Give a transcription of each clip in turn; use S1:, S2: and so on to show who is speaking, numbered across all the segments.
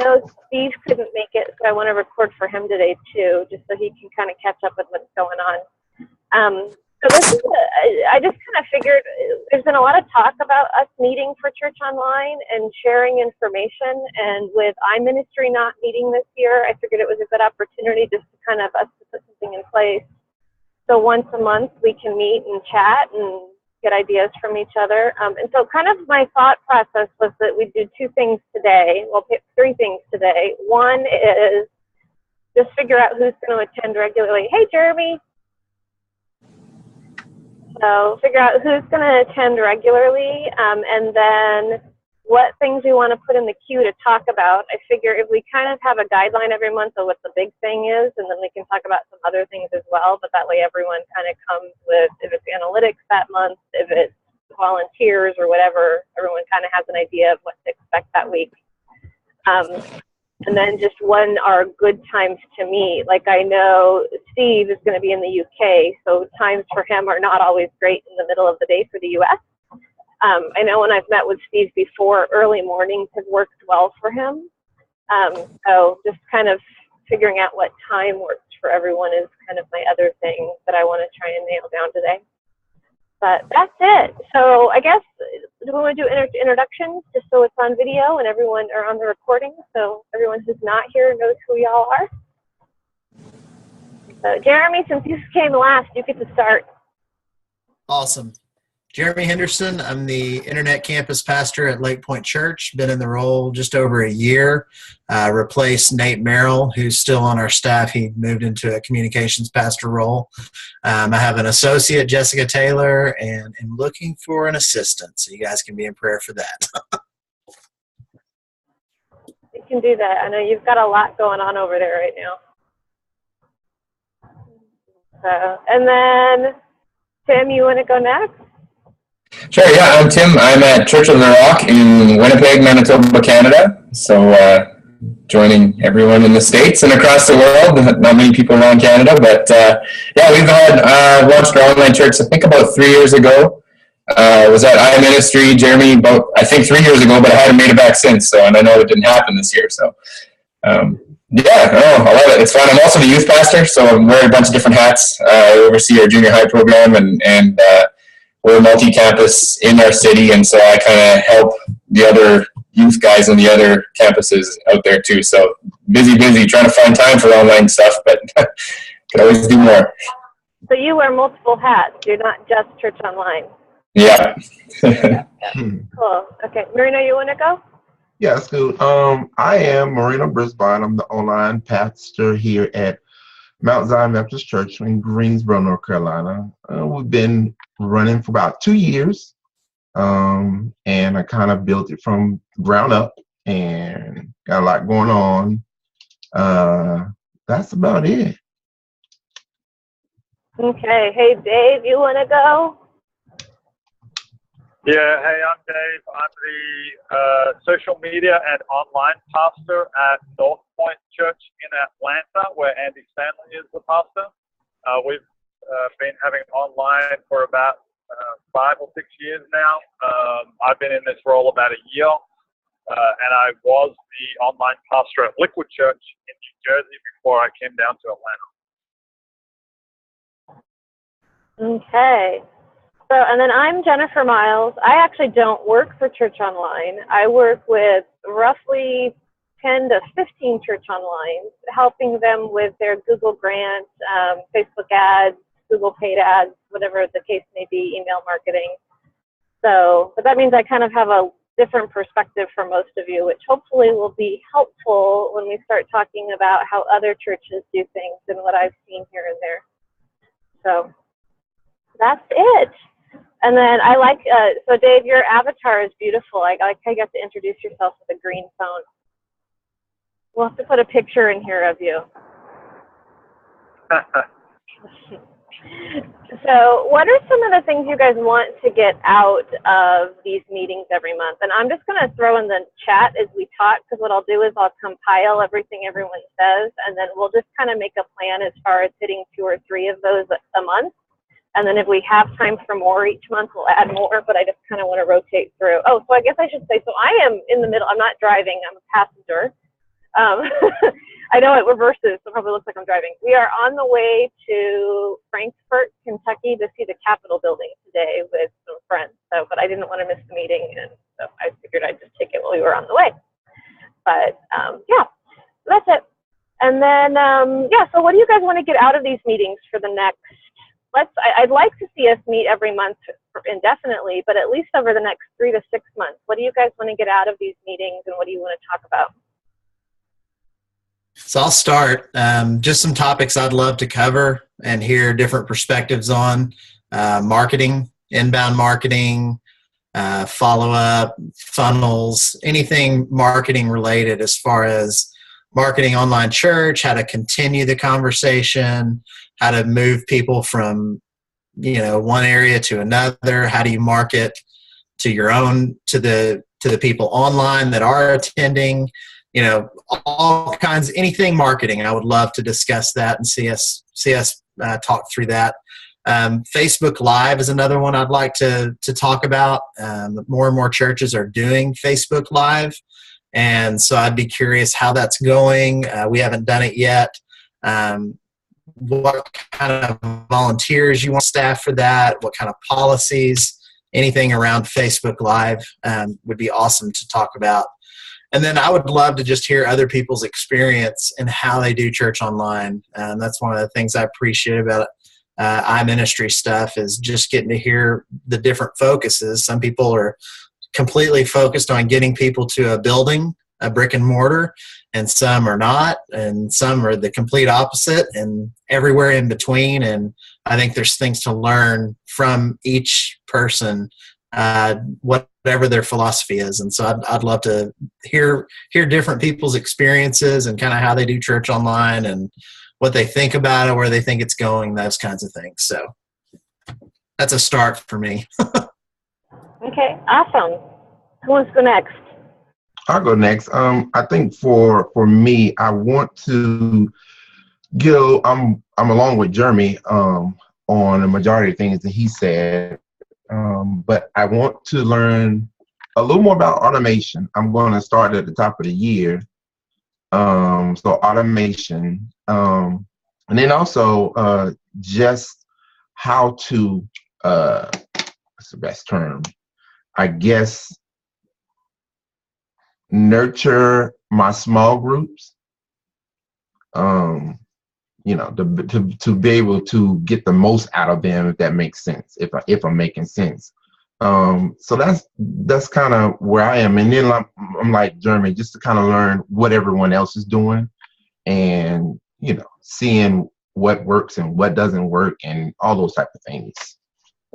S1: know Steve couldn't make it, so I want to record for him today too, just so he can kind of catch up with what's going on. So this is I just kind of figured there's been a lot of talk about us meeting for church online and sharing information, and with iMinistry not meeting this year, I figured it was a good opportunity just to kind of us to put something in place. So once a month we can meet and chat and get ideas from each other. And so kind of my thought process was that we'd do two things today. We'll pick three things today. One is just figure out who's going to attend regularly. Hey, Jeremy. So figure out who's going to attend regularly, and then what things we want to put in the queue to talk about. I figure if we kind of have a guideline every month of what the big thing is, and then we can talk about some other things as well, but that way everyone kind of comes with, if it's analytics that month, if it's volunteers or whatever, everyone kind of has an idea of what to expect that week. And then just when are good times to meet. Like I know Steve is going to be in the UK, so times for him are not always great in the middle of the day for the US. I know when I've met with Steve before, early mornings have worked well for him. So just kind of figuring out what time works for everyone is kind of my other thing that I want to try and nail down today. But that's it. So I guess, do we want to do introductions just so it's on video and everyone, or on the recording, so everyone who's not here knows who y'all are? So Jeremy, since you came last, you get to start.
S2: Awesome. Jeremy Henderson. I'm the Internet Campus Pastor at Lake Pointe Church. Been in the role just over a year. Replaced Nate Merrill, who's still on our staff. He moved into a communications pastor role. I have an associate, Jessica Taylor, and am looking for an assistant. So you guys can be in prayer for that.
S1: You can do that. I know you've got a lot going on over there right now. So, and then, Tim, you want to go next?
S3: Sure, yeah, I'm Tim. I'm at Church of the Rock in Winnipeg, Manitoba, Canada. So joining everyone in the States and across the world. Not many people around Canada, but yeah, we've had launched our online church, I think about 3 years ago. Was at iMinistry, Jeremy, about, I think 3 years ago, but I haven't made it back since. So, and I know it didn't happen this year. So, yeah, I love it. It's fun. I'm also the youth pastor, so I'm wearing a bunch of different hats. I oversee our junior high program, and we're multi-campus in our city, and so I kind of help the other youth guys on the other campuses out there too. So busy, trying to find time for online stuff, but could always do more.
S1: So you wear multiple hats. You're not just church online.
S3: Yeah.
S1: Cool. Okay, Marieno, you want to go?
S4: Yeah, that's good. I am Marieno Brisbon. I'm the online pastor here at Mount Zion Baptist Church in Greensboro, North Carolina. We've been running for about 2 years, and I kind of built it from ground up and got a lot going on. That's about it.
S1: Okay. Hey, Dave, you want to go?
S5: Yeah, hey, I'm Dave. I'm the social media and online pastor at North Pointe Church in Atlanta, where Andy Stanley is the pastor. We've been having online for about 5 or 6 years now. I've been in this role about a year, and I was the online pastor at Liquid Church in New Jersey before I came down to Atlanta.
S1: Okay. So, and then I'm Jennifer Miles. I actually don't work for Church Online. I work with roughly 10 to 15 church online, helping them with their Google grants, Facebook ads, Google paid ads, whatever the case may be, email marketing. So, but that means I kind of have a different perspective for most of you, which hopefully will be helpful when we start talking about how other churches do things and what I've seen here and there. So that's it. And then I like, so Dave, your avatar is beautiful. I like how you got to introduce yourself with a green phone. We'll have to put a picture in here of you. So what are some of the things you guys want to get out of these meetings every month? And I'm just going to throw in the chat as we talk, because what I'll do is I'll compile everything everyone says, and then we'll just kind of make a plan as far as hitting 2 or 3 of those a month. And then if we have time for more each month, we'll add more, but I just kind of want to rotate through. Oh, so I guess I should say, so I am in the middle. I'm not driving. I'm a passenger. I know it reverses, so it probably looks like I'm driving. We are on the way to Frankfort, Kentucky to see the Capitol building today with some friends. So, but I didn't want to miss the meeting, and so I figured I'd just take it while we were on the way. But yeah, that's it. And then, yeah, so what do you guys want to get out of these meetings for the next, I'd like to see us meet every month indefinitely, but at least over the next 3 to 6 months. What do you guys want to get out of these meetings, and what do you want to talk about?
S2: So I'll start. Just some topics I'd love to cover and hear different perspectives on. Marketing, inbound marketing, follow-up, funnels, anything marketing related as far as marketing online church, how to continue the conversation, how to move people from, one area to another. How do you market to the people online that are attending? All kinds, anything marketing. I would love to discuss that and see us talk through that. Facebook Live is another one I'd like to talk about. More and more churches are doing Facebook Live, and so I'd be curious how that's going. We haven't done it yet. What kind of volunteers you want staff for that? What kind of policies? Anything around Facebook Live would be awesome to talk about. And then I would love to just hear other people's experience and how they do church online. That's one of the things I appreciate about iMinistry stuff, is just getting to hear the different focuses. Some people are completely focused on getting people to a building, a brick and mortar, and some are not, and some are the complete opposite, and everywhere in between. And I think there's things to learn from each person, whatever their philosophy is. And so I'd love to hear different people's experiences and kind of how they do church online and what they think about it, where they think it's going, those kinds of things. So that's a start for me.
S1: Okay, awesome. Who wants to go next?
S4: I'll go next. I think for me, I want to I'm along with Jeremy on a majority of things that he said, but I want to learn a little more about automation. I'm going to start at the top of the year. So automation, and then also just how to, what's the best term? I guess nurture my small groups. To be able to get the most out of them, if that makes sense, if I'm making sense. So that's kind of where I am. And then I'm like Jeremy, just to kind of learn what everyone else is doing, and seeing what works and what doesn't work, and all those type of things.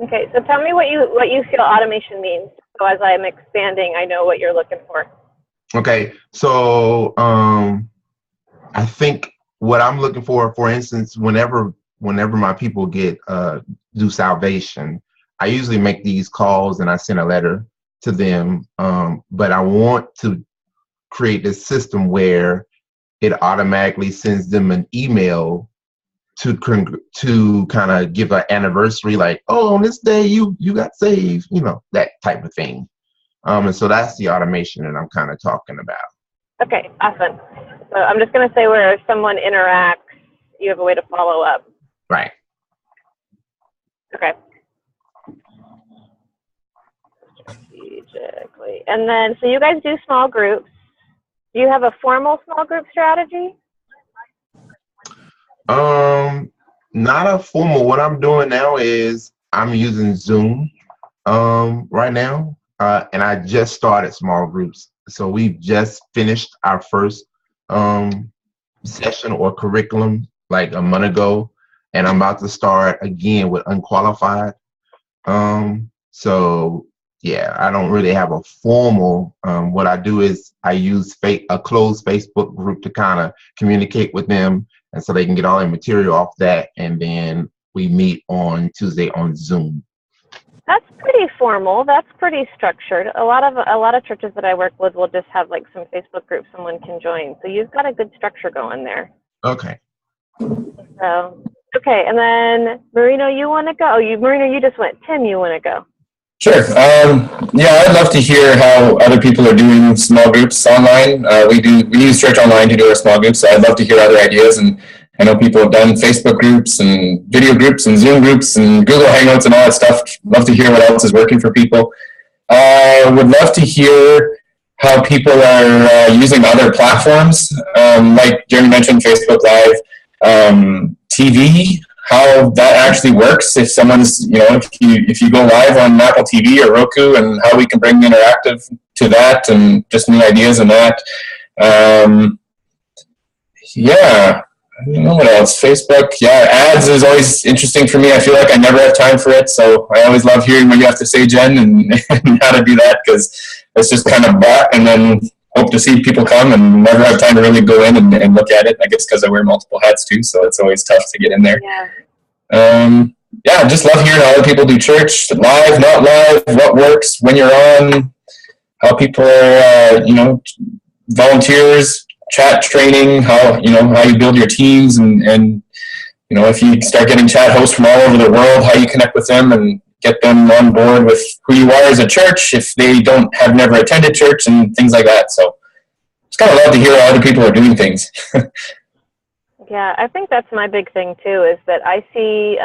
S1: Okay, so tell me what you feel automation means. So as I'm expanding, I know what you're looking for.
S4: Okay, so I think what I'm looking for instance, whenever my people do salvation, I usually make these calls and I send a letter to them. But I want to create this system where it automatically sends them an email to kind of give an anniversary, like, oh, on this day you got saved, that type of thing. And so that's the automation that I'm kind of talking about.
S1: Okay, awesome. So I'm just going to say where if someone interacts, you have a way to follow up.
S4: Right.
S1: Okay. Strategically. And then, so you guys do small groups. Do you have a formal small group strategy?
S4: Not a formal. What I'm doing now is I'm using Zoom right now. And I just started small groups. So we've just finished our first session or curriculum like a month ago, and I'm about to start again with unqualified. So yeah, I don't really have a formal. What I do is I use a closed Facebook group to kind of communicate with them, and so they can get all their material off that, and then we meet on Tuesday on Zoom.
S1: That's pretty formal. That's pretty structured. A lot of churches that I work with will just have like some Facebook group someone can join. So you've got a good structure going there.
S4: Okay.
S1: So okay, and then Marieno, you want to go? Oh, Marieno, you just went. Tim, you want to go?
S3: Sure. Yeah, I'd love to hear how other people are doing small groups online. We use Church Online to do our small groups, so I'd love to hear other ideas. And I know people have done Facebook groups and video groups and Zoom groups and Google Hangouts and all that stuff. Love to hear what else is working for people. Would love to hear how people are using other platforms, like Jeremy mentioned, Facebook Live, TV, how that actually works. If someone's, if you go live on Apple TV or Roku, and how we can bring interactive to that, and just new ideas on that. Yeah. I don't know what else. Facebook, yeah, ads is always interesting for me. I feel like I never have time for it, so I always love hearing what you have to say, Jen, and how to do that, because it's just kind of bought and then hope to see people come and never have time to really go in and look at it. I guess because I wear multiple hats too, so it's always tough to get in there. Yeah, just love hearing how other people do church, live, not live, what works, when you're on, how people are, volunteers, chat training, how you build your teams, and if you start getting chat hosts from all over the world, how you connect with them and get them on board with who you are as a church if they have never attended church and things like that. So it's kind of love to hear how other people are doing things.
S1: Yeah, I think that's my big thing too, is that I see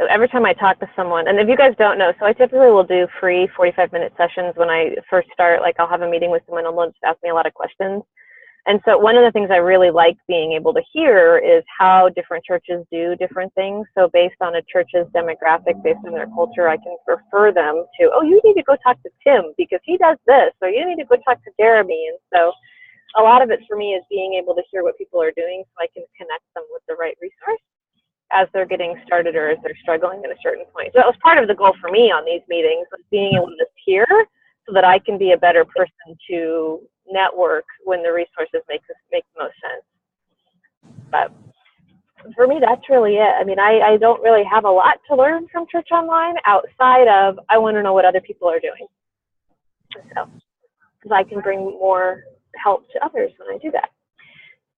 S1: every time I talk to someone, and if you guys don't know, so I typically will do free 45-minute sessions when I first start. Like, I'll have a meeting with someone and they'll just ask me a lot of questions. And so one of the things I really like being able to hear is how different churches do different things. So based on a church's demographic, based on their culture, I can refer them to, oh, you need to go talk to Tim because he does this, or you need to go talk to Jeremy. And so a lot of it for me is being able to hear what people are doing so I can connect them with the right resource as they're getting started or as they're struggling at a certain point. So that was part of the goal for me on these meetings, was being able to just hear so that I can be a better person to network when the resources make the most sense. But for me, that's really it. I mean, I don't really have a lot to learn from Church Online outside of I want to know what other people are doing. So, because I can bring more help to others when I do that.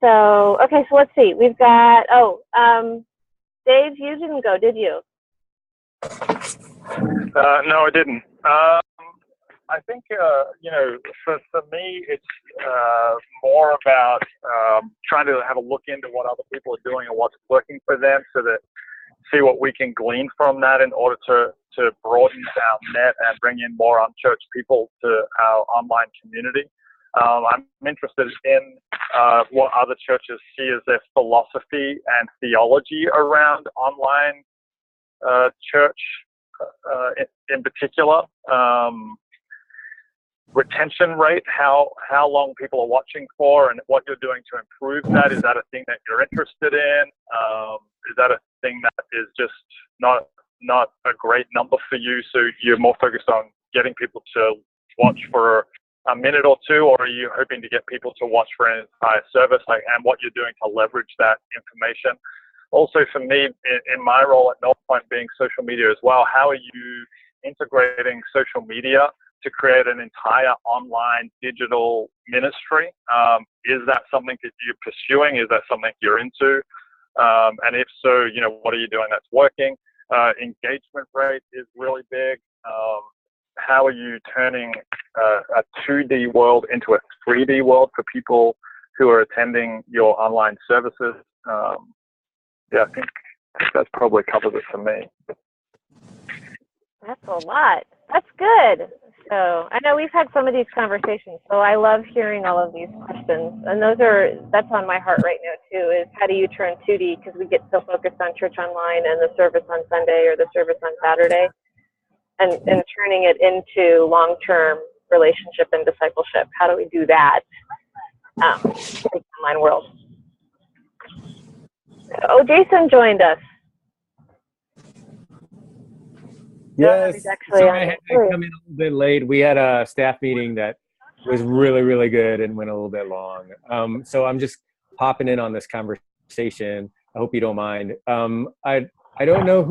S1: So, okay, so let's see. We've got, Dave, you didn't go, did you?
S5: No, I didn't. I think, for me, it's more about trying to have a look into what other people are doing and what's working for them, so that see what we can glean from that in order to broaden our net and bring in more unchurched people to our online community. I'm interested in what other churches see as their philosophy and theology around online church in particular. Retention rate, how long people are watching for, and what you're doing to improve that. Is that a thing that you're interested in? Is that a thing that is just not a great number for you, so you're more focused on getting people to watch for a minute or two, or are you hoping to get people to watch for an entire service, and what you're doing to leverage that information? Also, for me, in my role at North Point, being social media as well, how are you integrating social media to create an entire online digital ministry? Is that something that you're pursuing? Is that something you're into? And if so, what are you doing that's working? Engagement rate is really big. How are you turning a 2D world into a 3D world for people who are attending your online services? I think that probably covers it for me.
S1: That's a lot. That's good. So I know we've had some of these conversations, so I love hearing all of these questions. And that's on my heart right now too, is how do you turn 2D, because we get so focused on church online and the service on Sunday or the service on Saturday, and turning it into long-term relationship and discipleship. How do we do that in the online world? Oh, Jason joined us.
S6: Yes,
S1: he's actually
S6: sorry I had to come in a little bit late. We had a staff meeting that was really, really good and went a little bit long. So I'm just popping in on this conversation. I hope you don't mind. I don't know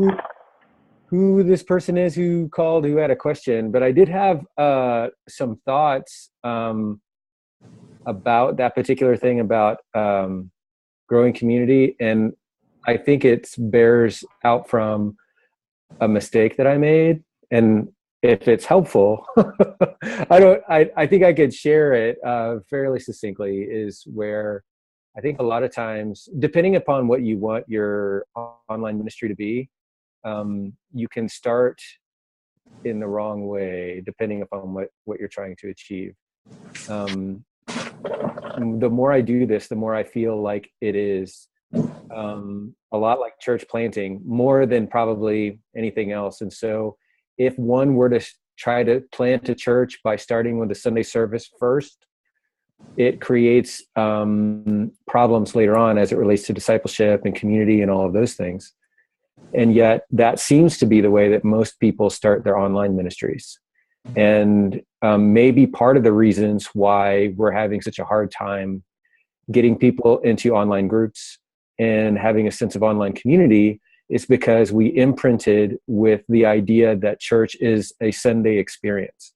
S6: who this person is who called, who had a question, but I did have some thoughts about that particular thing about growing community, and I think it bears out from a mistake that I made, and if it's helpful, I think I could share it fairly succinctly, is where I think a lot of times, depending upon what you want your online ministry to be, you can start in the wrong way, depending upon what you're trying to achieve. The more I do this, the more I feel like it is a lot like church planting, more than probably anything else. And so if one were to try to plant a church by starting with the Sunday service first, it creates problems later on as it relates to discipleship and community and all of those things. And yet that seems to be the way that most people start their online ministries. And maybe part of the reasons why we're having such a hard time getting people into online groups and having a sense of online community is because we imprinted with the idea that church is a Sunday experience.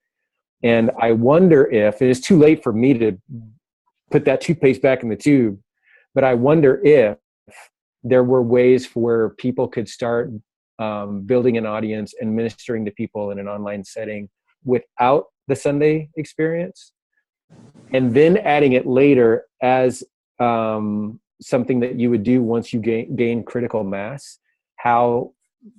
S6: And I wonder if it is too late for me to put that toothpaste back in the tube, but I wonder if there were ways where people could start building an audience and ministering to people in an online setting without the Sunday experience, and then adding it later as something that you would do once you gain critical mass. How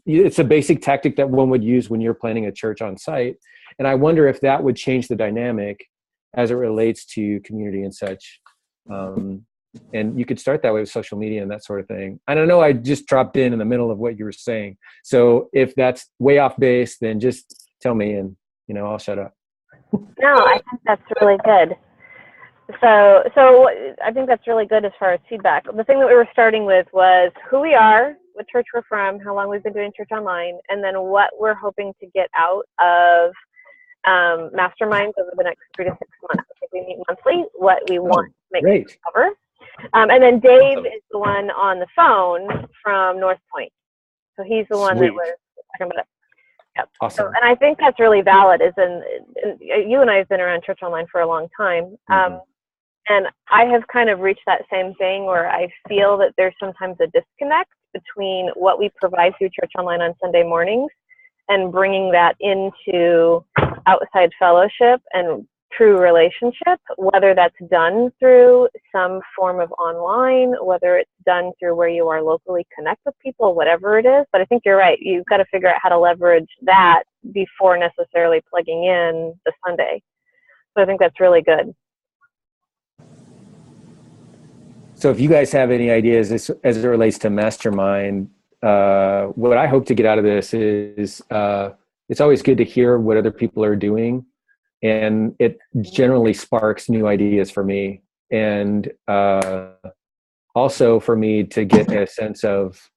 S6: it's a basic tactic that one would use when you're planning a church on site. And I wonder if that would change the dynamic as it relates to community and such. And you could start that way with social media and that sort of thing. I don't know, I just dropped in the middle of what you were saying. So if that's way off base, then just tell me and, I'll shut up.
S1: No, I think that's really good. So I think that's really good as far as feedback. The thing that we were starting with was who we are, what church we're from, how long we've been doing church online, and then what we're hoping to get out of masterminds over the next 3 to 6 months. If we meet monthly, what we want to make sure cover. And then Dave is the one on the phone from North Pointe. So he's the one that was talking about it. Yep.
S6: Awesome.
S1: So, and I think that's really valid. And you and I have been around church online for a long time. And I have kind of reached that same thing where I feel that there's sometimes a disconnect between what we provide through church online on Sunday mornings and bringing that into outside fellowship and true relationship, whether that's done through some form of online, whether it's done through where you are locally connect with people, whatever it is. But I think you're right. You've got to figure out how to leverage that before necessarily plugging in the Sunday. So I think that's really good.
S6: So if you guys have any ideas as it relates to Mastermind, what I hope to get out of this is it's always good to hear what other people are doing. And it generally sparks new ideas for me. And also for me to get a sense of,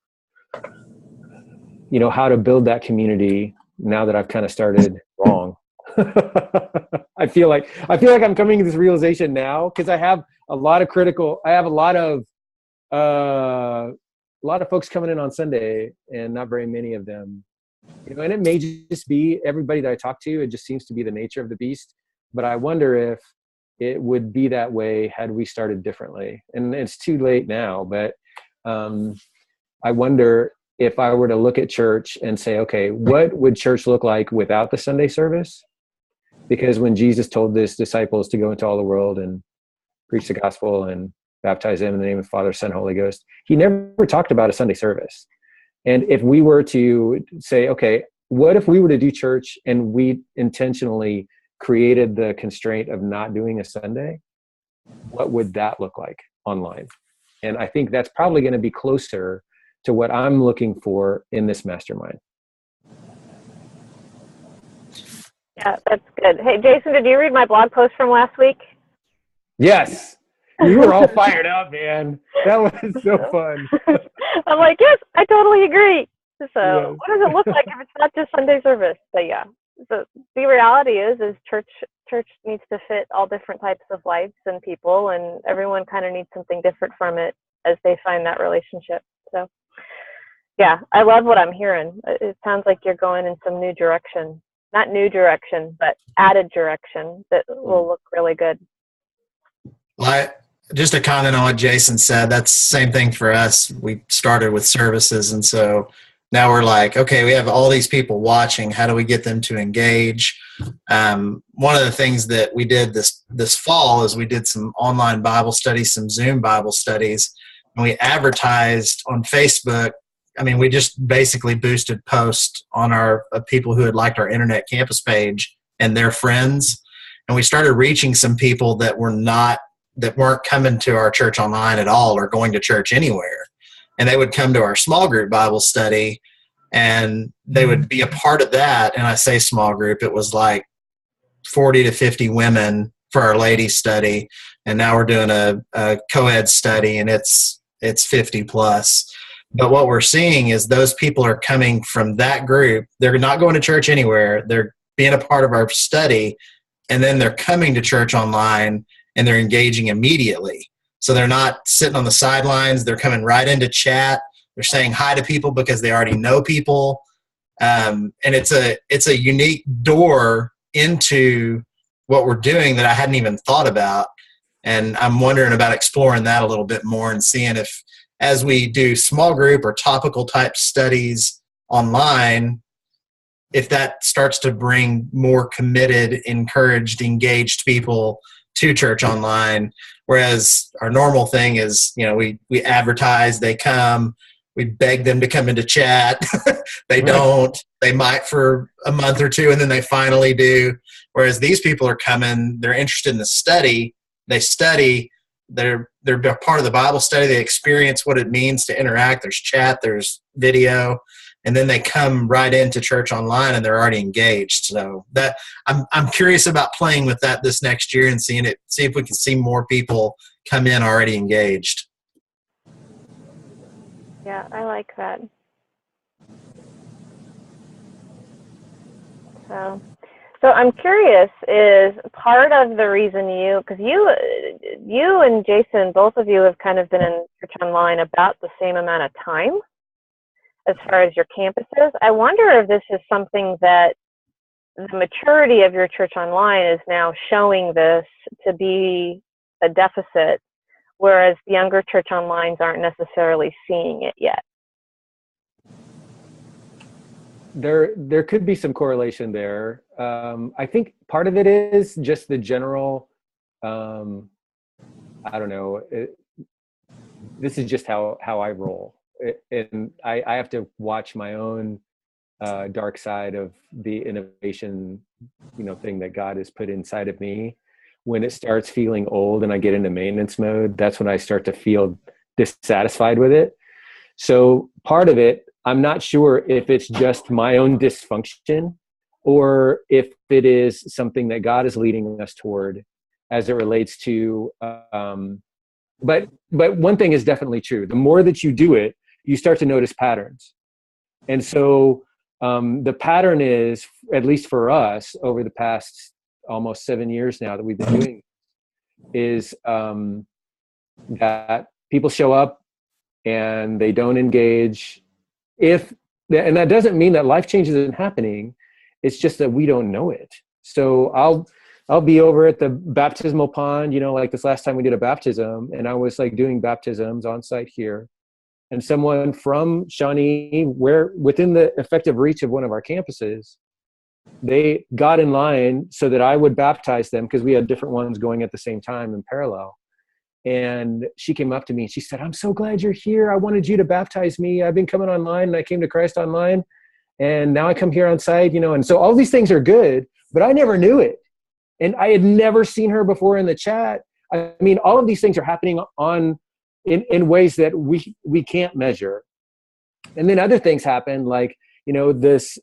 S6: how to build that community now that I've kind of started wrong. I feel like I'm coming to this realization now because I have a lot of folks coming in on Sunday and not very many of them. And it may just be everybody that I talk to, it just seems to be the nature of the beast. But I wonder if it would be that way had we started differently. And it's too late now, but I wonder if I were to look at church and say, okay, what would church look like without the Sunday service? Because when Jesus told his disciples to go into all the world and preach the gospel and baptize them in the name of the Father, Son, Holy Ghost, he never talked about a Sunday service. And if we were to say, okay, what if we were to do church and we intentionally created the constraint of not doing a Sunday? What would that look like online? And I think that's probably going to be closer to what I'm looking for in this mastermind.
S1: Yeah, that's good. Hey, Jason, did you read my blog post from last week?
S6: Yes. You were all fired up, man. That was so fun.
S1: I'm like, yes, I totally agree. So what does it look like if it's not just Sunday service? But yeah, so the reality is church needs to fit all different types of lives and people, and everyone kind of needs something different from it as they find that relationship. So yeah, I love what I'm hearing. It sounds like you're going in some new direction. Not new direction, but added direction that will look really good.
S2: Well, just a comment on what Jason said. That's the same thing for us. We started with services, and so now we're like, okay, we have all these people watching. How do we get them to engage? One of the things that we did this fall is we did some online Bible studies, some Zoom Bible studies, and we advertised on Facebook. I mean, we just basically boosted posts on our people who had liked our internet campus page and their friends, and we started reaching some people that weren't coming to our church online at all or going to church anywhere. And they would come to our small group Bible study, and they would be a part of that. And I say small group, it was like 40 to 50 women for our ladies study. And now we're doing a co-ed study, and it's 50 plus. But what we're seeing is those people are coming from that group. They're not going to church anywhere. They're being a part of our study, and then they're coming to church online, and they're engaging immediately. So they're not sitting on the sidelines. They're coming right into chat. They're saying hi to people because they already know people. And it's a unique door into what we're doing that I hadn't even thought about. And I'm wondering about exploring that a little bit more and seeing if, as we do small group or topical type studies online, if that starts to bring more committed, encouraged, engaged people to church online. Whereas our normal thing is, we advertise, they come, we beg them to come into chat. They don't. They might for a month or two, and then they finally do. Whereas these people are coming, they're interested in the study. They study. They're part of the Bible study. They experience what it means to interact. There's chat. There's video. And then they come right into church online, and they're already engaged. So that I'm curious about playing with that this next year and see if we can see more people come in already engaged.
S1: Yeah, I like that. So I'm curious, is part of the reason because you and Jason, both of you have kind of been in church online about the same amount of time as far as your campuses. I wonder if this is something that the maturity of your church online is now showing this to be a deficit, whereas the younger church onlines aren't necessarily seeing it yet.
S6: There could be some correlation there. I think part of it is just the general, I don't know, this is just how I roll. And I have to watch my own dark side of the innovation, thing that God has put inside of me. When it starts feeling old and I get into maintenance mode, that's when I start to feel dissatisfied with it. So part of it, I'm not sure if it's just my own dysfunction or if it is something that God is leading us toward as it relates to, but one thing is definitely true. The more that you do it, you start to notice patterns. And so the pattern is, at least for us over the past almost 7 years now that we've been doing, is that people show up and they don't engage. And that doesn't mean that life change isn't happening. It's just that we don't know it. So I'll be over at the baptismal pond, like this last time we did a baptism, and I was like doing baptisms on site here. And someone from Shawnee, where within the effective reach of one of our campuses, they got in line so that I would baptize them because we had different ones going at the same time in parallel. And she came up to me and she said, "I'm so glad you're here. I wanted you to baptize me. I've been coming online and I came to Christ online. And now I come here on site, and so all these things are good, but I never knew it. And I had never seen her before in the chat. I mean, all of these things are happening in ways that we can't measure. And then other things happen, like, this,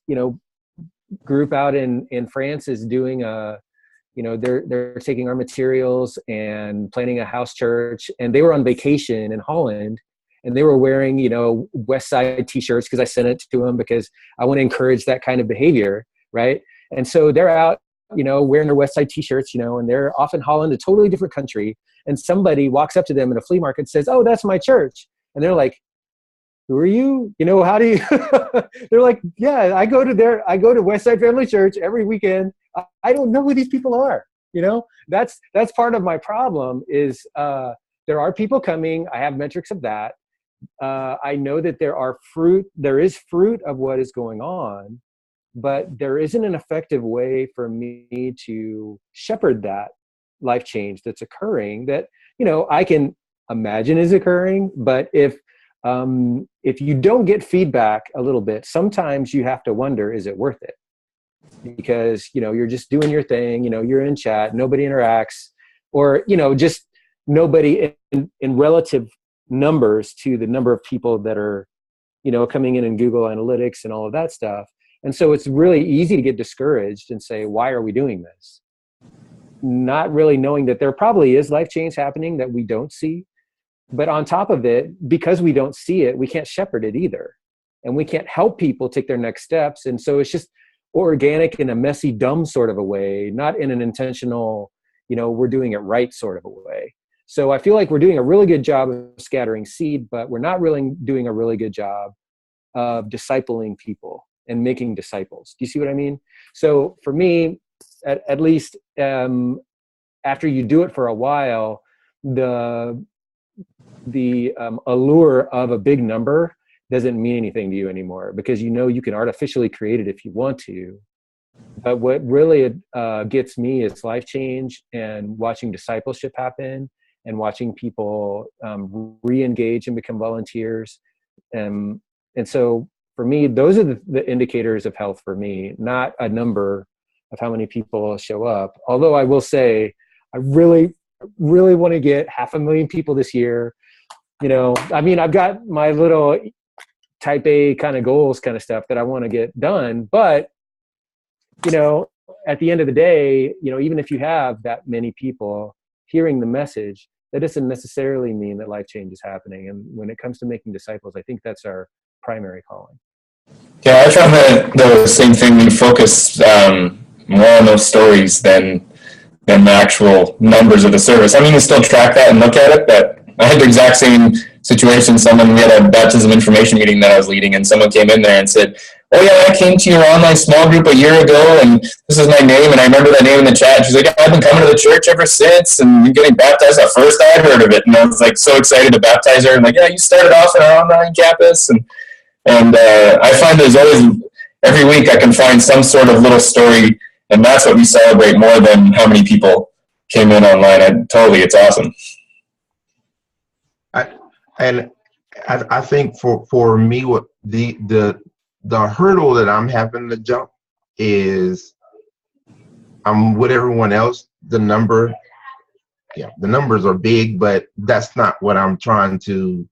S6: group out in France is doing they're taking our materials and planning a house church, and they were on vacation in Holland, and they were wearing, Westside t-shirts because I sent it to them because I want to encourage that kind of behavior, right? And so they're out, wearing their Westside t-shirts, and they're off in Holland, a totally different country, and somebody walks up to them in a flea market and says, "Oh, that's my church." And they're like, "Who are you? How do you?" They're like, "Yeah, I go to Westside Family Church every weekend. I don't know who these people are." That's part of my problem is there are people coming. I have metrics of that, I know that there is fruit of what is going on, but there isn't an effective way for me to shepherd that life change that's occurring that, I can imagine is occurring. But if you don't get feedback a little bit, sometimes you have to wonder, is it worth it? Because, you're just doing your thing, you're in chat, nobody interacts, or, just nobody in relative numbers to the number of people that are, coming in Google Analytics and all of that stuff. And so it's really easy to get discouraged and say, why are we doing this? Not really knowing that there probably is life change happening that we don't see. But on top of it, because we don't see it, we can't shepherd it either. And we can't help people take their next steps. And so it's just organic in a messy, dumb sort of a way, not in an intentional, we're doing it right sort of a way. So I feel like we're doing a really good job of scattering seed, but we're not really doing a really good job of discipling people and making disciples. Do you see what I mean? So for me, at least after you do it for a while, the allure of a big number doesn't mean anything to you anymore, because you can artificially create it if you want to. But what really gets me is life change and watching discipleship happen and watching people re-engage and become volunteers. And so for me, those are the indicators of health for me, not a number of how many people show up. Although I will say, I really, really want to get 500,000 people this year. I've got my little type A kind of goals kind of stuff that I want to get done. But, at the end of the day, even if you have that many people hearing the message, that doesn't necessarily mean that life change is happening. And when it comes to making disciples, I think that's our primary calling.
S3: Yeah, I found that the same thing. We focus more on those stories than the actual numbers of the service. I mean, you still track that and look at it, but I had the exact same situation. We had a baptism information meeting that I was leading, and someone came in there and said, "Oh yeah, I came to your online small group a year ago, and this is my name, and I remember that name in the chat." And she's like, "I've been coming to the church ever since, and you're getting baptized at first I heard of it." And I was like so excited to baptize her. And like, "Yeah, you started off in our online campus," and I find there's always, every week I can find some sort of little story, and that's what we celebrate more than how many people came in online. It's awesome.
S4: I think for me, what the hurdle that I'm having to jump is, I'm with everyone else. The numbers are big, but that's not what I'm trying to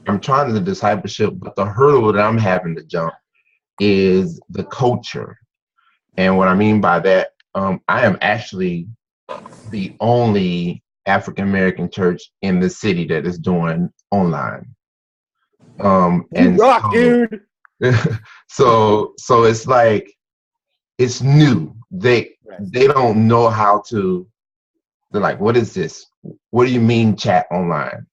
S4: discipleship. But the hurdle that I'm having to jump is the culture. And what I mean by that, I am actually the only African American church in the city that is doing online. And
S6: rock, dude.
S4: So it's like, it's new. They don't know how to. They're like, "What is this? What do you mean chat online?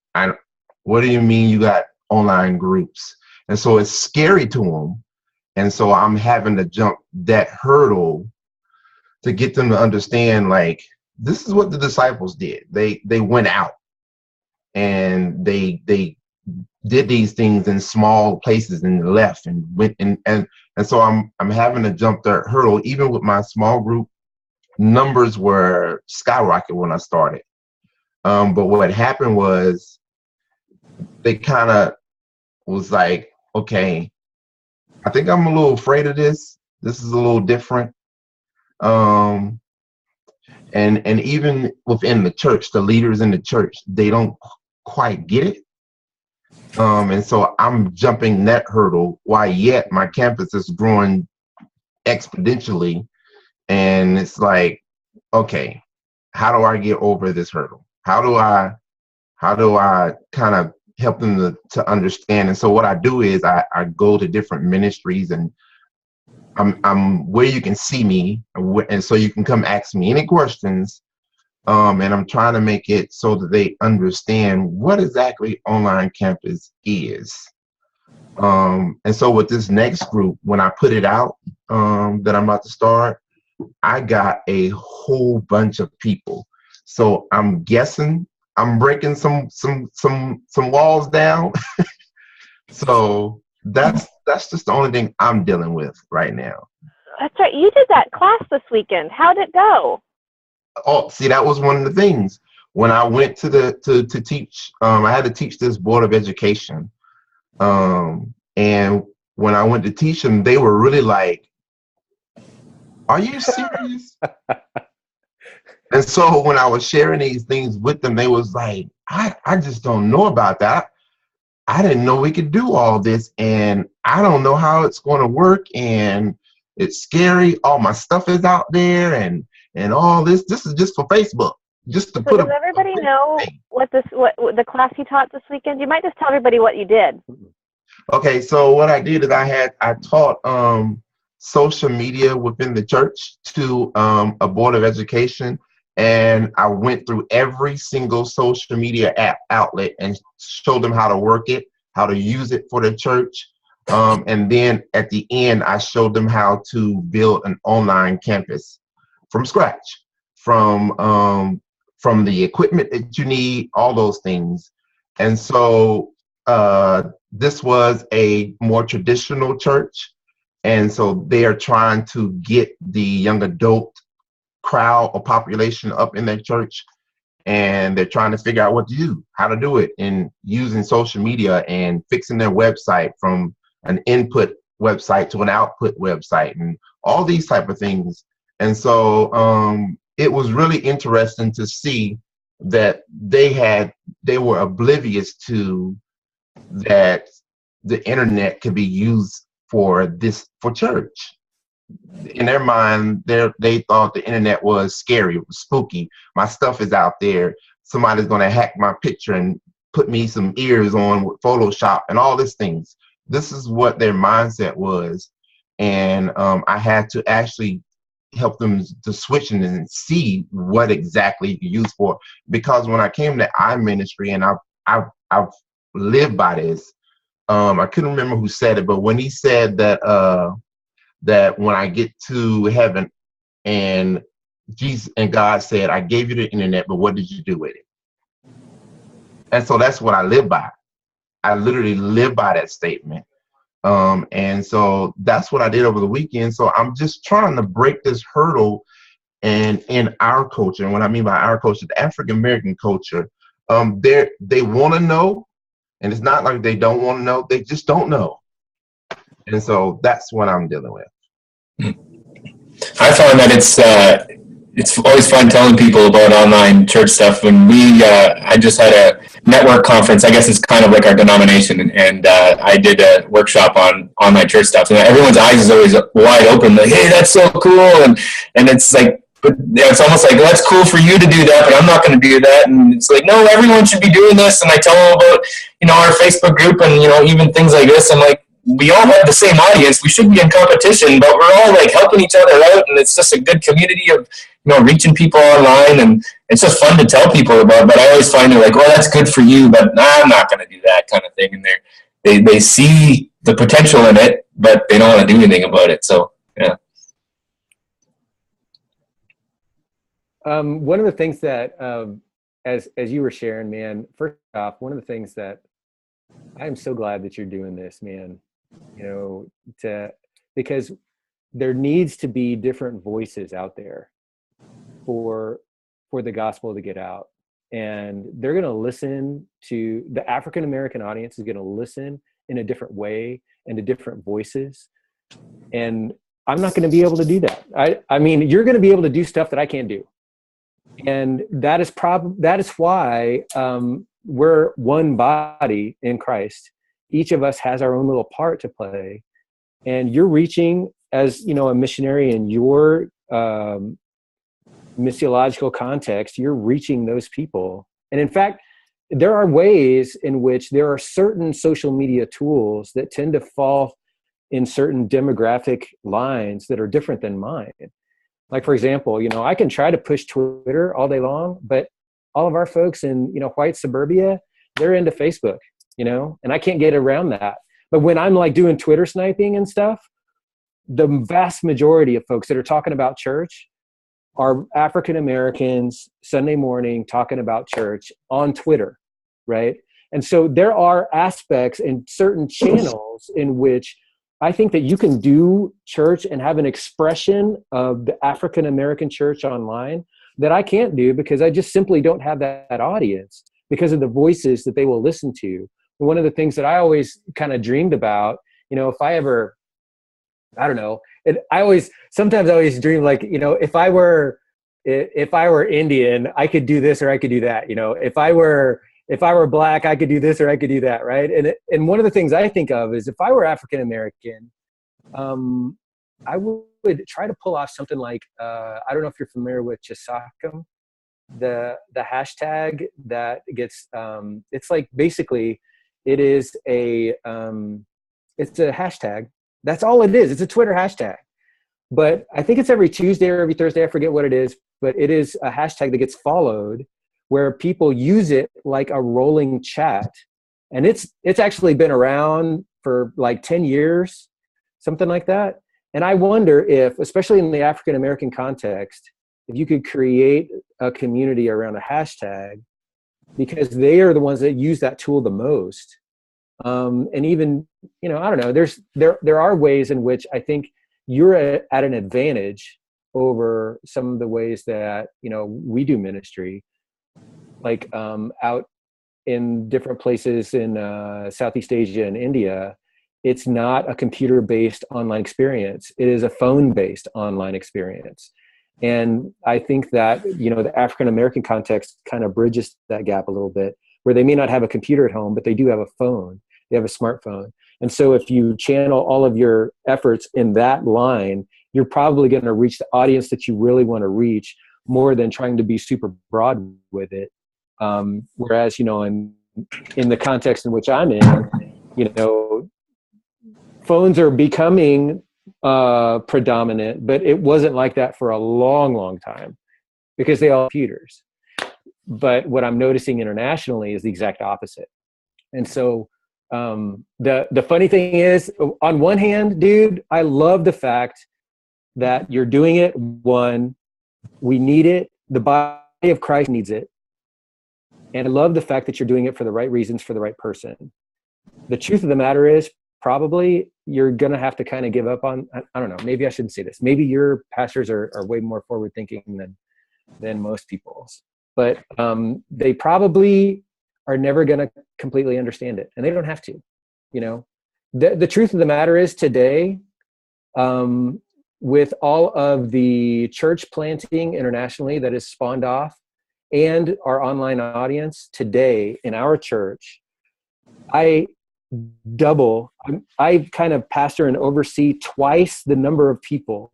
S4: What do you mean you got online groups?" And so it's scary to them. And so I'm having to jump that hurdle to get them to understand, like, this is what the disciples did. They went out and they did these things in small places and left and went and so I'm having to jump that hurdle. Even with my small group, numbers were skyrocket when I started. But what happened was, they kind of was like, okay, I think I'm a little afraid of this. This is a little different. And even within the church, the leaders in the church, they don't quite get it. And so I'm jumping that hurdle, while yet my campus is growing exponentially. And it's like, okay, how do I get over this hurdle? How do I kind of help them to understand? And so what I do is I go to different ministries, and I'm where you can see me, and so you can come ask me any questions. And I'm trying to make it so that they understand what exactly online campus is. And so with this next group, when I put it out, that I'm about to start, I got a whole bunch of people. So I'm guessing I'm breaking some walls down. So that's just the only thing I'm dealing with right now.
S1: That's right. You did that class this weekend. How'd it go?
S4: Oh, see, that was one of the things. When I went to teach, I had to teach this board of education. And when I went to teach them, they were really like, "Are you serious?" And so when I was sharing these things with them, they was like, I just don't know about that. I didn't know we could do all this, and I don't know how it's going to work, and it's scary. All my stuff is out there, and all this. This is just for Facebook, just to
S1: So
S4: put
S1: does everybody know what the class you taught this weekend? You might just tell everybody what you did.
S4: Okay, so what I did is I taught social media within the church to a board of education, and I went through every single social media app outlet and showed them how to work it, how to use it for the church, and then at the end I showed them how to build an online campus from scratch, from the equipment that you need, all those things. And so this was a more traditional church, and so they are trying to get the young adult crowd or population up in their church, and they're trying to figure out what to do, how to do it, and using social media and fixing their website from an input website to an output website and all these type of things. And so it was really interesting to see that they were oblivious to that the internet could be used for church. In their mind, they thought the internet was scary, it was spooky. My stuff is out there. Somebody's going to hack my picture and put me some ears on with Photoshop and all these things. This is what their mindset was. And I had to actually help them to switch and see what exactly you use for. Because when I came to iMinistry, and I've lived by this, I couldn't remember who said it, but when he said that that when I get to heaven and Jesus and God said, "I gave you the internet, but what did you do with it?" And so that's what I live by. I literally live by that statement. And so that's what I did over the weekend. So I'm just trying to break this hurdle, and in our culture, and what I mean by our culture, the African American culture, they want to know, and it's not like they don't want to know, they just don't know. And so that's what I'm dealing with.
S3: I found that it's always fun telling people about online church stuff. When I just had a network conference, I guess it's kind of like our denomination, and I did a workshop on online church stuff, and everyone's eyes is always wide open, like, "Hey, that's so cool," and it's like, but it's almost like, "That's cool for you to do that, but I'm not going to do that." And it's like, no, everyone should be doing this. And I tell them about, our Facebook group, and even things like this. I'm like, we all have the same audience. We shouldn't be in competition, but we're all like helping each other out, and it's just a good community of reaching people online, and it's just fun to tell people about. But I always find they're like, "Oh, that's good for you, but I'm not going to do that," kind of thing. And they see the potential in it, but they don't want to do anything about it. So yeah.
S6: One of the things that, as you were sharing, man, first off, one of the things that I am so glad that you're doing this, man, because there needs to be different voices out there for the gospel to get out. And they're going to listen to, the African American audience is going to listen in a different way and to different voices. And I'm not going to be able to do that. I mean, you're going to be able to do stuff that I can't do. And that is why we're one body in Christ. Each of us has our own little part to play. And you're reaching, as a missionary in your missiological context, you're reaching those people. And in fact, there are ways in which there are certain social media tools that tend to fall in certain demographic lines that are different than mine. Like, for example, I can try to push Twitter all day long, but all of our folks in, white suburbia, they're into Facebook, and I can't get around that. But when I'm like doing Twitter sniping and stuff, the vast majority of folks that are talking about church are African Americans Sunday morning talking about church on Twitter, right? And so there are aspects and certain channels in which I think that you can do church and have an expression of the African American church online that I can't do because I just simply don't have that audience because of the voices that they will listen to. One of the things that I always kind of dreamed about, if I ever, I don't know, sometimes I always dream like, if I were Indian, I could do this or I could do that. If I were Black, I could do this or I could do that, right? And one of the things I think of is if I were African American, I would try to pull off something like I don't know if you're familiar with Chisakam, the hashtag that gets it's like basically it's a hashtag. That's all it is. It's a Twitter hashtag. But I think it's every Tuesday or every Thursday. I forget what it is, but it is a hashtag that gets followed where people use it like a rolling chat. And it's actually been around for like 10 years, something like that. And I wonder if, especially in the African American context, if you could create a community around a hashtag, because they are the ones that use that tool the most. And even, I don't know, there are ways in which I think you're at an advantage over some of the ways that, we do ministry, like out in different places in Southeast Asia and India. It's not a computer-based online experience. It is a phone-based online experience. And I think that, the African-American context kind of bridges that gap a little bit, where they may not have a computer at home, but they do have a phone. They have a smartphone. And so if you channel all of your efforts in that line, you're probably going to reach the audience that you really want to reach more than trying to be super broad with it. Whereas, in the context in which I'm in, phones are becoming predominant, but it wasn't like that for a long, long time because they all have computers. But what I'm noticing internationally is the exact opposite. And so the funny thing is, on one hand, dude, I love the fact that you're doing it. One, we need it. The body of Christ needs it. And I love the fact that you're doing it for the right reasons, for the right person. The truth of the matter is, probably you're going to have to kind of give up on, I don't know, maybe I shouldn't say this. Maybe your pastors are way more forward thinking than most people's, but they probably are never going to completely understand it, and they don't have to. The truth of the matter is today, with all of the church planting internationally that is spawned off and our online audience today in our church, I kind of pastor and oversee twice the number of people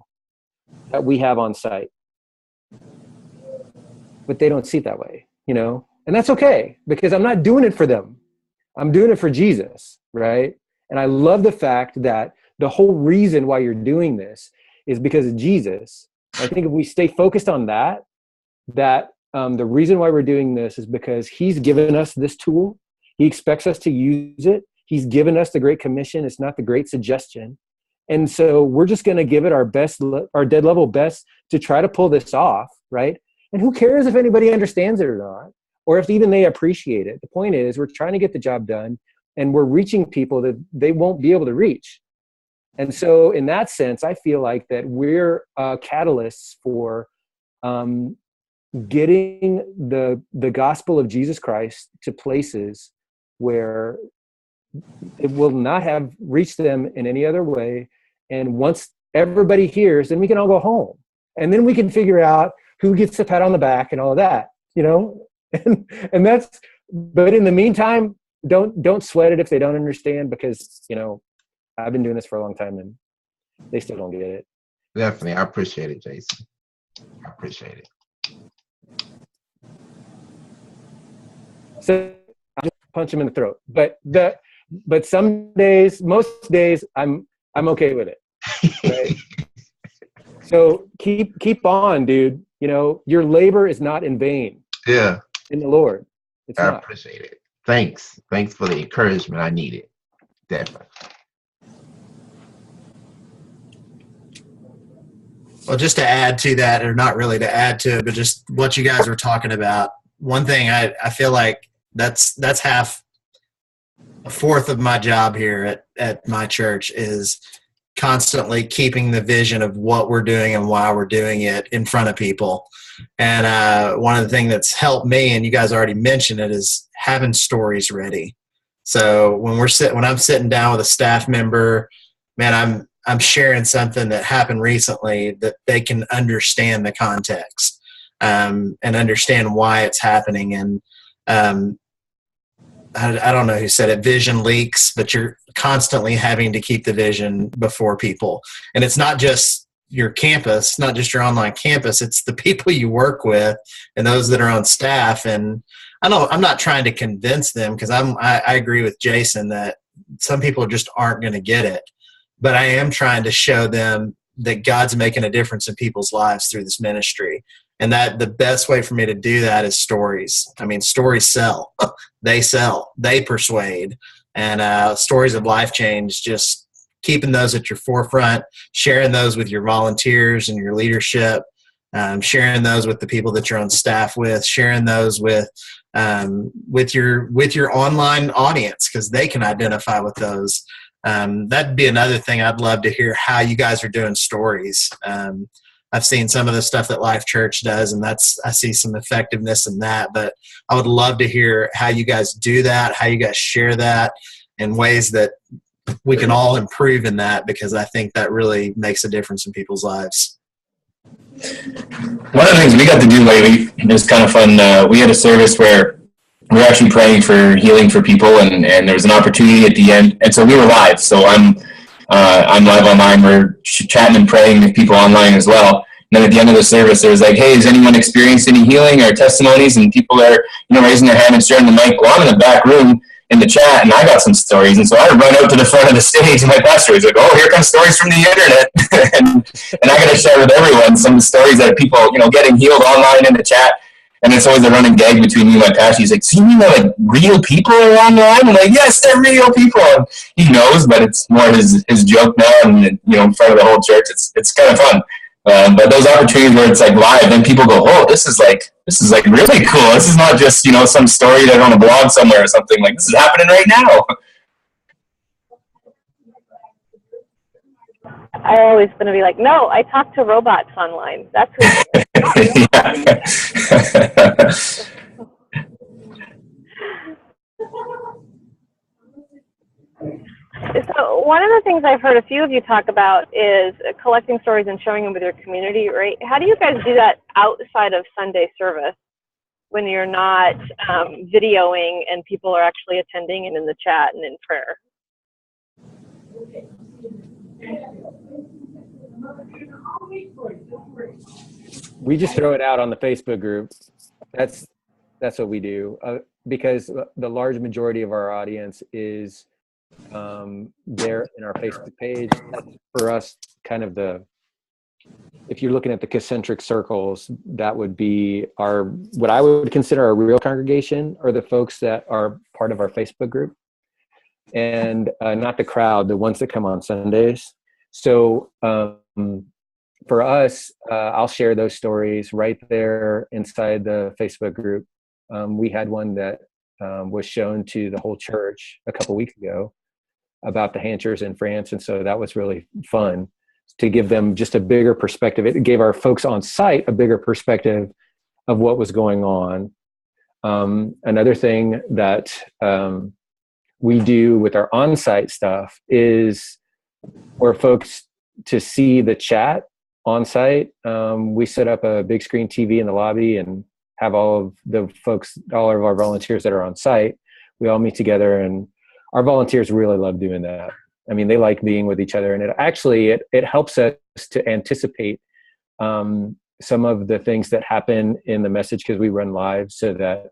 S6: that we have on site, but they don't see it that way, and that's okay, because I'm not doing it for them. I'm doing it for Jesus, right? And I love the fact that the whole reason why you're doing this is because of Jesus. I think if we stay focused on that the reason why we're doing this is because he's given us this tool. He expects us to use it. He's given us the Great Commission. It's not the Great Suggestion. And so we're just going to give it our best, our dead level best to try to pull this off, right? And who cares if anybody understands it or not, or if even they appreciate it. The point is, we're trying to get the job done, and we're reaching people that they won't be able to reach. And so in that sense, I feel like that we're catalysts for getting the gospel of Jesus Christ to places where it will not have reached them in any other way. And once everybody hears, then we can all go home. And then we can figure out who gets the pat on the back and all of that, and that's, but in the meantime, don't sweat it if they don't understand, because, I've been doing this for a long time and they still don't get it.
S4: Definitely. I appreciate it, Jason. I appreciate it.
S6: So I just punch him in the throat, but some days, most days, I'm okay with it. Right? So keep on, dude. Your labor is not in vain.
S4: Yeah.
S6: In the Lord. It's
S4: I
S6: not.
S4: appreciate it. Thanks for the encouragement. I need it. Definitely.
S2: Well, just to add to that, or not really to add to it, but just what you guys were talking about, one thing I feel like that's half A fourth of my job here at my church is constantly keeping the vision of what we're doing and why we're doing it in front of people. And one of the things that's helped me, and you guys already mentioned it, is having stories ready. So when I'm sitting down with a staff member, man, I'm sharing something that happened recently that they can understand the context, and understand why it's happening. And I don't know who said it, vision leaks, but you're constantly having to keep the vision before people. And it's not just your campus, not just your online campus, it's the people you work with and those that are on staff. And I'm not trying to convince them, because I agree with Jason that some people just aren't going to get it. But I am trying to show them that God's making a difference in people's lives through this ministry. And that the best way for me to do that is stories. I mean, stories sell. They sell. They persuade. And stories of life change, just keeping those at your forefront, sharing those with your volunteers and your leadership, sharing those with the people that you're on staff with, sharing those with your online audience, because they can identify with those. That'd be another thing I'd love to hear, how you guys are doing stories. I've seen some of the stuff that Life Church does, and I see some effectiveness in that, but I would love to hear how you guys do that, how you guys share that, and ways that we can all improve in that, because I think that really makes a difference in people's lives.
S3: One of the things we got to do lately, it was kind of fun. We had a service where we were actually praying for healing for people, and there was an opportunity at the end. And so we were live. So I'm live online. We're chatting and praying with people online as well. And then at the end of the service, there was like, hey, has anyone experienced any healing or testimonies? And people are, raising their hand and sharing the mic. Well, I'm in the back room in the chat, and I got some stories. And so I run out to the front of the stage, and my pastor is like, oh, here come stories from the internet. and I got to share with everyone some stories that people, getting healed online in the chat. And it's always a running gag between me and my pastor. He's like, so you mean that like real people are online? I'm like, yes, they're real people. And he knows, but it's more his joke now. And in front of the whole church, it's kind of fun. But those opportunities where it's like live, then people go, oh, this is like really cool. This is not just some story that's on a blog somewhere or something. Like, this is happening right now.
S1: I'm always going to be like, no, I talk to robots online. That's who. So one of the things I've heard a few of you talk about is collecting stories and sharing them with your community, right? How do you guys do that outside of Sunday service when you're not videoing and people are actually attending and in the chat and in prayer?
S6: We just throw it out on the Facebook group. That's what we do, because the large majority of our audience is there in our Facebook page. That's for us kind of if you're looking at the concentric circles, that would be what I would consider our real congregation, or the folks that are part of our Facebook group, and not the crowd, the ones that come on Sundays. So for us, I'll share those stories right there inside the Facebook group. We had one that was shown to the whole church a couple weeks ago about the Hanchers in France. And so that was really fun to give them just a bigger perspective. It gave our folks on site a bigger perspective of what was going on. Another thing that we do with our on-site stuff is for folks to see the chat on site. We set up a big screen TV in the lobby and have all of our volunteers that are on site. We all meet together, and our volunteers really love doing that. I mean, they like being with each other, and it helps us to anticipate some of the things that happen in the message, because we run live so that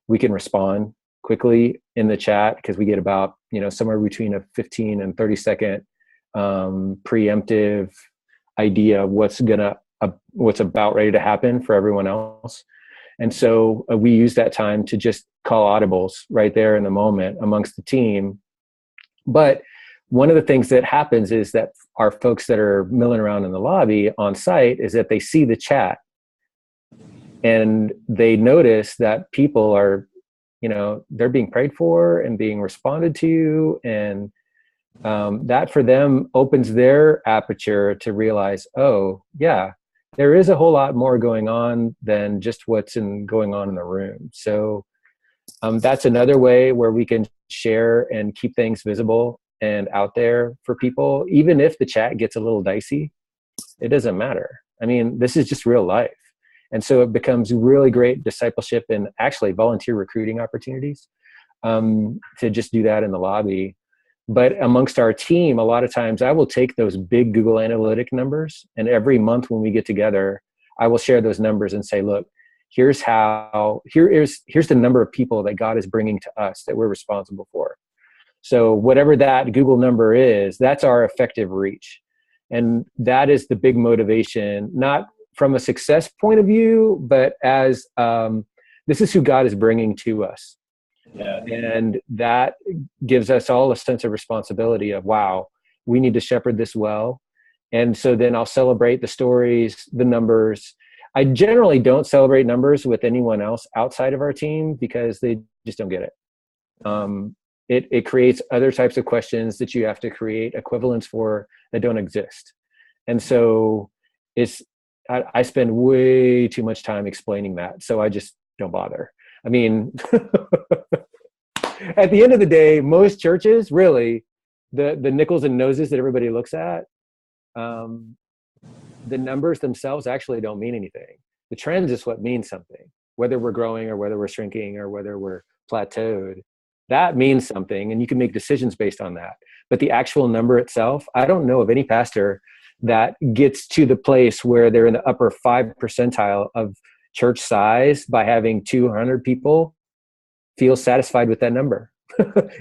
S6: we can respond quickly in the chat, because we get about somewhere between a 15 and 30 second preemptive idea of what's about ready to happen for everyone else. And so we use that time to just call audibles right there in the moment amongst the team. But one of the things that happens is that our folks that are milling around in the lobby on site is that they see the chat, and they notice that people are they're being prayed for and being responded to. And that for them opens their aperture to realize, oh yeah, there is a whole lot more going on than just what's going on in the room. So that's another way where we can share and keep things visible and out there for people. Even if the chat gets a little dicey, it doesn't matter. I mean, this is just real life. And so it becomes really great discipleship and actually volunteer recruiting opportunities to just do that in the lobby. But amongst our team, a lot of times I will take those big Google Analytic numbers, and every month when we get together, I will share those numbers and say, look, here's the number of people that God is bringing to us that we're responsible for. So whatever that Google number is, that's our effective reach. And that is the big motivation, not from a success point of view, but as this is who God is bringing to us. Yeah. And that gives us all a sense of responsibility of, wow, we need to shepherd this well. And so then I'll celebrate the stories, the numbers. I generally don't celebrate numbers with anyone else outside of our team because they just don't get it. It creates other types of questions that you have to create equivalents for that don't exist. And so I spend way too much time explaining that. So I just don't bother. I mean, at the end of the day, most churches, really, the nickels and noses that everybody looks at, the numbers themselves actually don't mean anything. The trends is what means something, whether we're growing or whether we're shrinking or whether we're plateaued. That means something, and you can make decisions based on that. But the actual number itself, I don't know of any pastor that gets to the place where they're in the upper 5 percentile of church size by having 200 people feel satisfied with that number,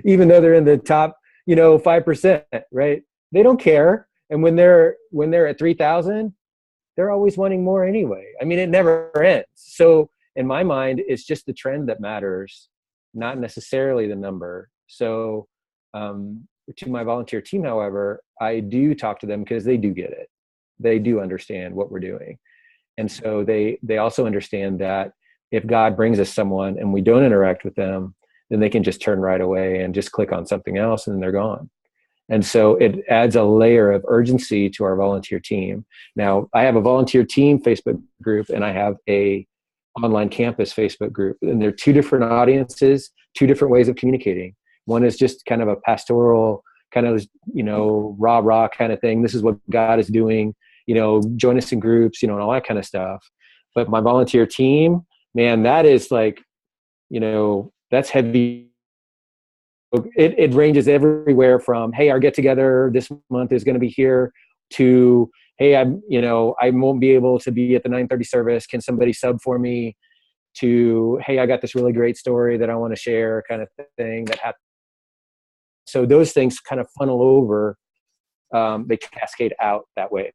S6: even though they're in the top, 5%, right? They don't care. And when they're at 3,000, they're always wanting more anyway. I mean, it never ends. So in my mind, it's just the trend that matters, not necessarily the number. So to my volunteer team, however, I do talk to them because they do get it. They do understand what we're doing. And so they also understand that if God brings us someone and we don't interact with them, then they can just turn right away and just click on something else and they're gone. And so it adds a layer of urgency to our volunteer team. Now, I have a volunteer team Facebook group and I have a online campus Facebook group. And they're two different audiences, two different ways of communicating. One is just kind of a pastoral, kind of, rah kind of thing. This is what God is doing, join us in groups, and all that kind of stuff. But my volunteer team, man, that is like, that's heavy. It ranges everywhere from, hey, our get together this month is going to be here, to, hey, I won't be able to be at the 9:30 service. Can somebody sub for me? To, hey, I got this really great story that I want to share, kind of thing that happened. So those things kind of funnel over. They cascade out that way.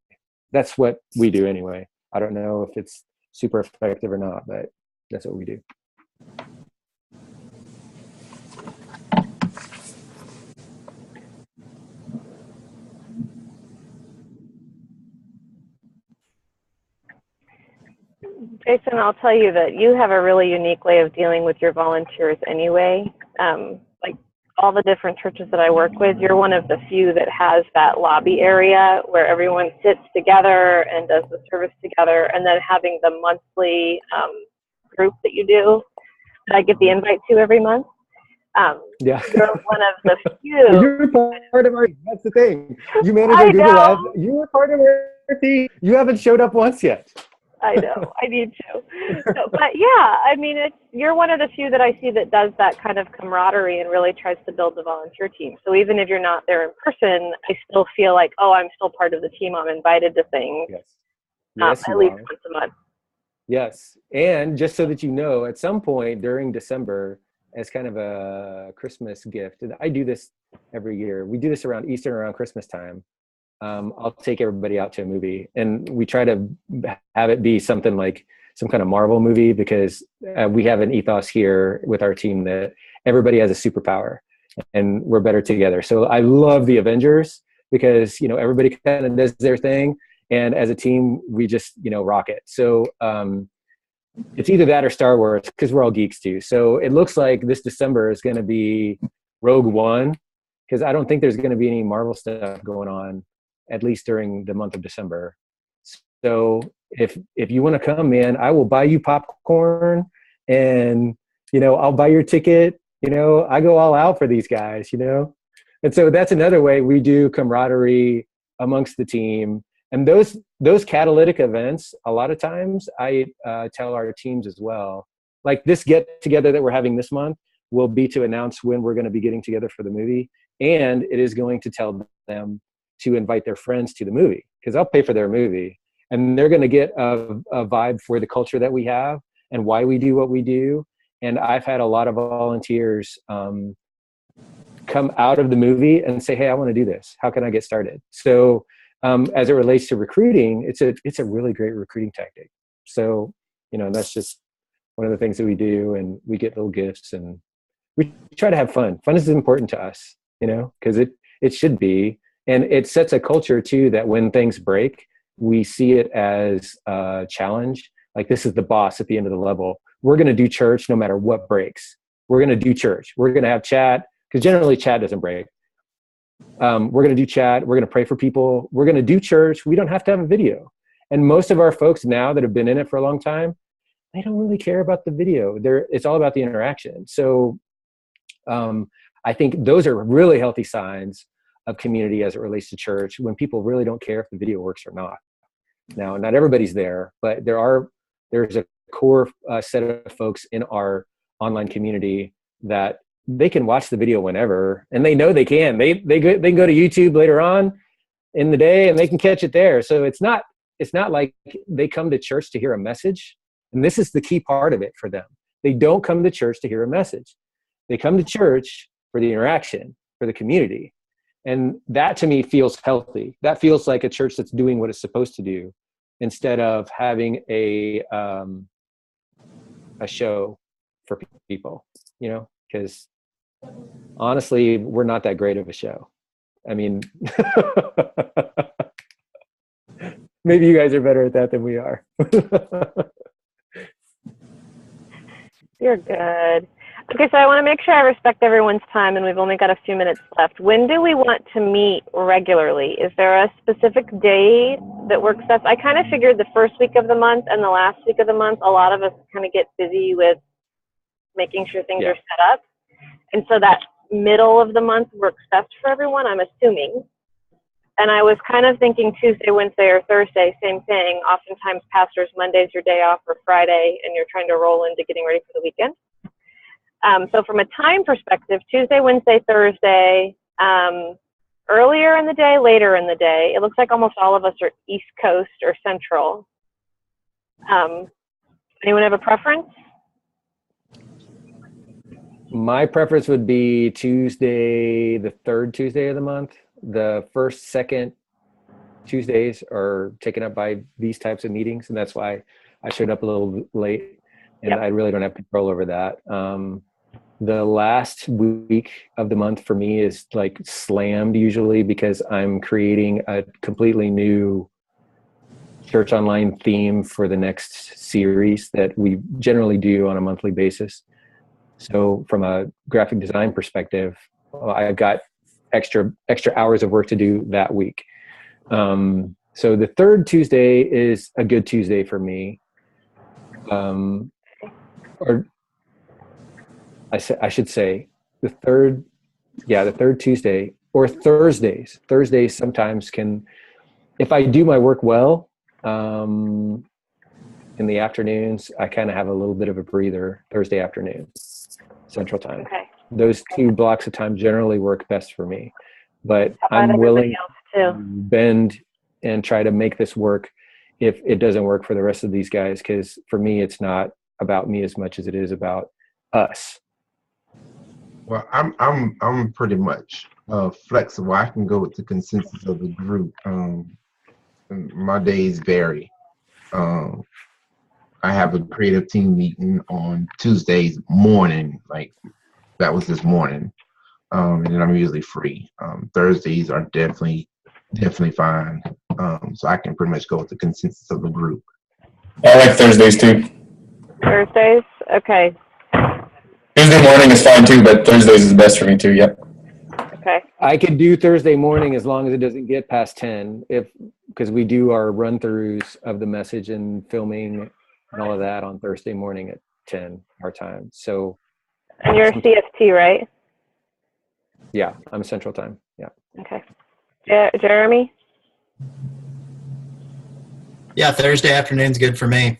S6: That's what we do anyway. I don't know if it's super effective or not, but that's what we do.
S1: Jason, I'll tell you that you have a really unique way of dealing with your volunteers anyway. Like all the different churches that I work with, you're one of the few that has that lobby area where everyone sits together and does the service together, and then having the monthly group that you do that I get the invite to every month.
S6: Yeah.
S1: You're one of the few.
S6: You're part of our, that's the thing. You manage our Google Ads. You are part of our team. You haven't showed up once yet.
S1: I know, I need to. So, but yeah, I mean, you're one of the few that I see that does that kind of camaraderie and really tries to build the volunteer team. So even if you're not there in person, I still feel like, oh, I'm still part of the team. I'm invited to things.
S6: Yes,
S1: at least once a month.
S6: Yes, and just so that you know, at some point during December, as kind of a Christmas gift, and I do this every year. We do this around Easter, around Christmas time. I'll take everybody out to a movie, and we try to have it be something like some kind of Marvel movie, because we have an ethos here with our team that everybody has a superpower and we're better together. So I love the Avengers because, everybody kind of does their thing. And as a team, we just, rock it. So it's either that or Star Wars, because we're all geeks too. So it looks like this December is going to be Rogue One, because I don't think there's going to be any Marvel stuff going on, at least during the month of December. So if you want to come, man, I will buy you popcorn, and I'll buy your ticket. I go all out for these guys. And so that's another way we do camaraderie amongst the team. And those catalytic events, a lot of times I tell our teams as well, like this get together that we're having this month will be to announce when we're going to be getting together for the movie. And it is going to tell them to invite their friends to the movie, because I'll pay for their movie, and they're going to get a vibe for the culture that we have and why we do what we do. And I've had a lot of volunteers come out of the movie and say, hey, I want to do this. How can I get started? So as it relates to recruiting, it's a really great recruiting tactic. So, that's just one of the things that we do, and we get little gifts, and we try to have fun. Fun is important to us, because it should be. And it sets a culture too, that when things break, we see it as a challenge. Like, this is the boss at the end of the level. We're going to do church no matter what breaks. We're going to do church. We're going to have chat, because generally chat doesn't break. We're going to do chat. We're going to pray for people. We're going to do church. We don't have to have a video. And most of our folks now that have been in it for a long time, they don't really care about the video. It's all about the interaction. So I think those are really healthy signs of community as it relates to church, when people really don't care if the video works or not. Now, not everybody's there, but there's a core set of folks in our online community that they can watch the video whenever, and they know they can. They can go to YouTube later on in the day, and they can catch it there. So it's not like they come to church to hear a message. And this is the key part of it for them. They don't come to church to hear a message. They come to church for the interaction, for the community. And that to me feels healthy. That feels like a church that's doing what it's supposed to do, instead of having a show for people, because honestly, we're not that great of a show. I mean, maybe you guys are better at that than we are.
S1: You're good. Okay, so I want to make sure I respect everyone's time, and we've only got a few minutes left. When do we want to meet regularly? Is there a specific day that works best? I kind of figured the first week of the month and the last week of the month, a lot of us kind of get busy with making sure things are set up. And so that middle of the month works best for everyone, I'm assuming. And I was kind of thinking Tuesday, Wednesday, or Thursday, same thing. Oftentimes, pastors, Monday's your day off, or Friday, and you're trying to roll into getting ready for the weekend. So from a time perspective, Tuesday, Wednesday, Thursday, earlier in the day, later in the day. It looks like almost all of us are East Coast or Central. Anyone have a preference?
S6: My preference would be Tuesday, the third Tuesday of the month. The first, second Tuesdays are taken up by these types of meetings, and that's why I showed up a little late, and I really don't have control over that. The last week of the month for me is like slammed usually, because I'm creating a completely new church online theme for the next series that we generally do on a monthly basis. So from a graphic design perspective, I've got extra hours of work to do that week. So the third Tuesday is a good Tuesday for me. Or I should say the third Tuesday, or Thursdays. Thursdays sometimes can, if I do my work well, in the afternoons, I kind of have a little bit of a breather Thursday afternoon, Central Time. Okay. Those two blocks of time generally work best for me, but I'm willing to bend and try to make this work if it doesn't work for the rest of these guys, because for me, it's not about me as much as it is about us.
S4: Well, I'm pretty much flexible. I can go with the consensus of the group. My days vary. I have a creative team meeting on Tuesdays morning, like that was this morning, and then I'm usually free. Thursdays are definitely fine. So I can pretty much go with the consensus of the group.
S3: I like Thursdays too.
S1: Thursdays? Okay.
S3: Tuesday morning is fine too, but Thursdays is best for me too. Yep.
S1: Okay.
S6: I can do Thursday morning as long as it doesn't get past 10, because we do our run-throughs of the message and filming and all of that on Thursday morning at 10 our time. So.
S1: And you're CST, right?
S6: Yeah, I'm Central Time. Yeah.
S1: Okay. Jeremy?
S2: Yeah, Thursday afternoon's good for me.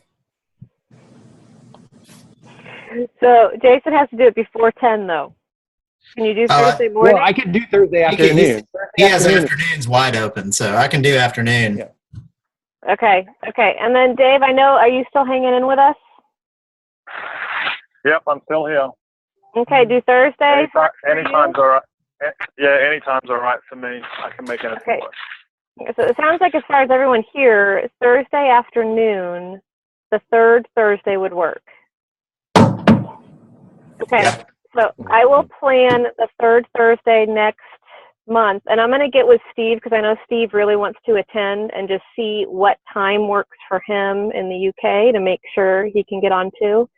S1: So Jason has to do it before 10, though. Can you do Thursday morning?
S6: Well, I can do Thursday afternoon.
S2: He has afternoons wide open, so I can do afternoon.
S6: Yeah.
S1: Okay. And then Dave, are you still hanging in with us?
S5: Yep, I'm still here.
S1: Okay, do Thursday.
S5: Anytime's all right. Yeah, anytime's all right for me. I can make anything work.
S1: So it sounds like as far as everyone here, Thursday afternoon, the third Thursday would work. Okay, yeah. So I will plan the third Thursday next month, and I'm going to get with Steve because I know Steve really wants to attend and just see what time works for him in the UK to make sure he can get on too.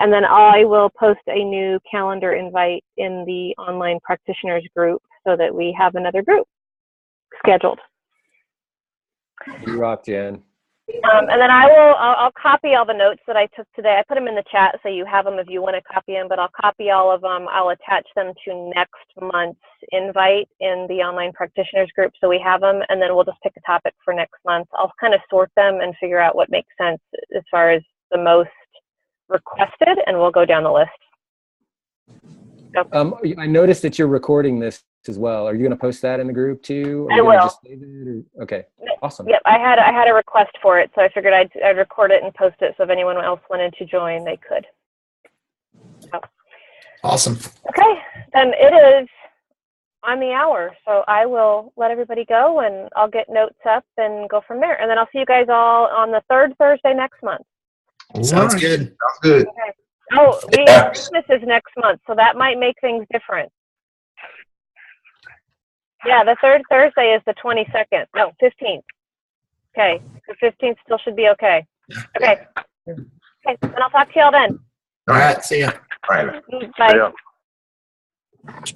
S1: And then I will post a new calendar invite in the online practitioners group so that we have another group scheduled.
S6: You rock, Jen.
S1: And then I'll copy all the notes that I took today. I put them in the chat so you have them if you want to copy them, but I'll copy all of them. I'll attach them to next month's invite in the online practitioners group so we have them, and then we'll just pick a topic for next month. I'll kind of sort them and figure out what makes sense as far as the most requested, and we'll go down the list. So,
S6: I noticed that you're recording this as well. Are you going to post that in the group too?
S1: I will.
S6: Just save it, or? Okay, awesome.
S1: Yep, I had a request for it, so I figured I'd record it and post it, so if anyone else wanted to join, they could. So.
S2: Awesome.
S1: Okay, then it is on the hour, so I will let everybody go, and I'll get notes up and go from there. And then I'll see you guys all on the third Thursday next month.
S2: Sounds good.
S4: Sounds good.
S1: Okay. Oh, Christmas is next month, so that might make things different. Yeah, the third Thursday is the 22nd. No, 15th. Okay, the 15th still should be okay. Okay. Okay, and I'll talk to y'all then.
S2: All right, see ya.
S4: All right.
S1: Bye.
S5: Yeah.